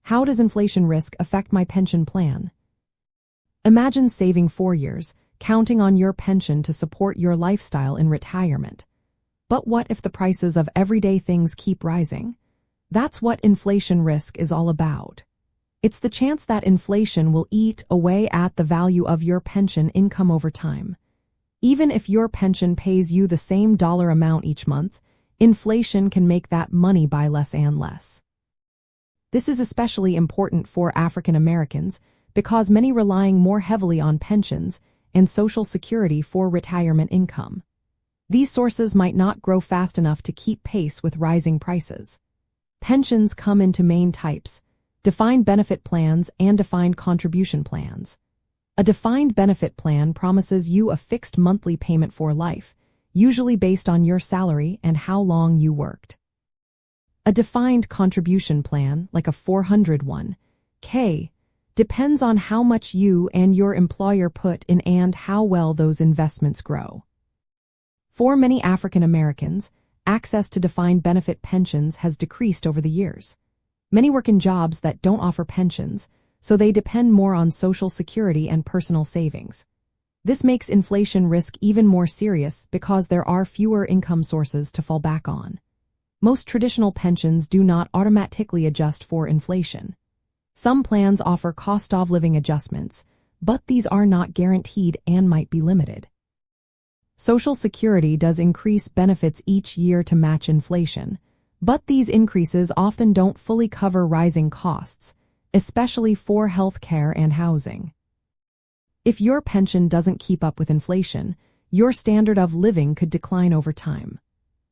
How does inflation risk affect my pension plan? Imagine saving 4 years, counting on your pension to support your lifestyle in retirement. But what if the prices of everyday things keep rising? That's what inflation risk is all about. It's the chance that inflation will eat away at the value of your pension income over time. Even if your pension pays you the same dollar amount each month, inflation can make that money buy less and less. This is especially important for African Americans because many relying more heavily on pensions and Social Security for retirement income. These sources might not grow fast enough to keep pace with rising prices. Pensions come into main types: defined benefit plans and defined contribution plans. A defined benefit plan promises you a fixed monthly payment for life, usually based on your salary and how long you worked. A defined contribution plan, like a 401(k), depends on how much you and your employer put in and how well those investments grow. For many African Americans, access to defined benefit pensions has decreased over the years. Many work in jobs that don't offer pensions, so they depend more on Social Security and personal savings. This makes inflation risk even more serious because there are fewer income sources to fall back on. Most traditional pensions do not automatically adjust for inflation. Some plans offer cost of living adjustments, but these are not guaranteed and might be limited. Social Security does increase benefits each year to match inflation, but these increases often don't fully cover rising costs, especially for health care and housing. If your pension doesn't keep up with inflation, your standard of living could decline over time.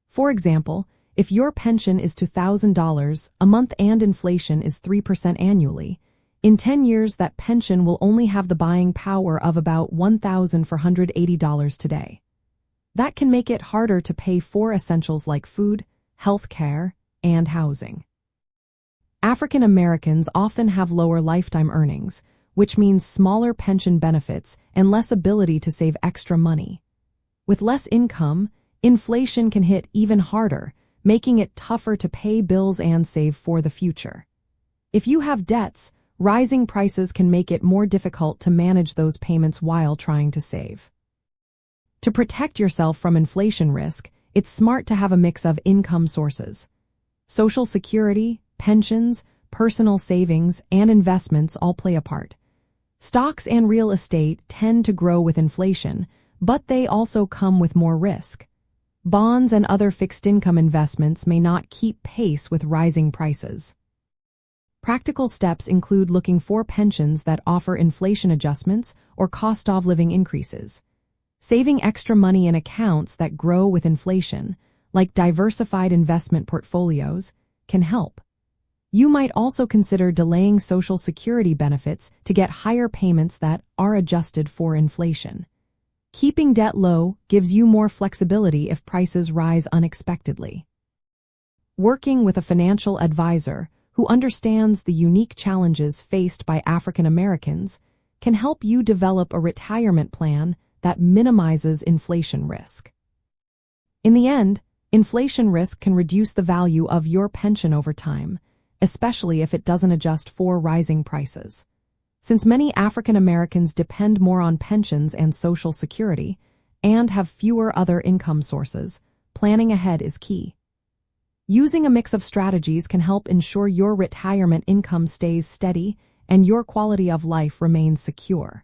For example, if your pension is $2,000 a month and inflation is 3% annually, in 10 years that pension will only have the buying power of about $1,480 today. That can make it harder to pay for essentials like food, health care, and housing. African Americans often have lower lifetime earnings, which means smaller pension benefits and less ability to save extra money. With less income, inflation can hit even harder, making it tougher to pay bills and save for the future. If you have debts, rising prices can make it more difficult to manage those payments while trying to save. To protect yourself from inflation risk, it's smart to have a mix of income sources. Social Security, pensions, personal savings, and investments all play a part. Stocks and real estate tend to grow with inflation, but they also come with more risk. Bonds and other fixed-income investments may not keep pace with rising prices. Practical steps include looking for pensions that offer inflation adjustments or cost of living increases. Saving extra money in accounts that grow with inflation, like diversified investment portfolios, can help. You might also consider delaying Social Security benefits to get higher payments that are adjusted for inflation. Keeping debt low gives you more flexibility if prices rise unexpectedly. Working with a financial advisor who understands the unique challenges faced by African Americans can help you develop a retirement plan that minimizes inflation risk. In the end, inflation risk can reduce the value of your pension over time, especially if it doesn't adjust for rising prices. Since many African Americans depend more on pensions and Social Security and have fewer other income sources, planning ahead is key. Using a mix of strategies can help ensure your retirement income stays steady and your quality of life remains secure.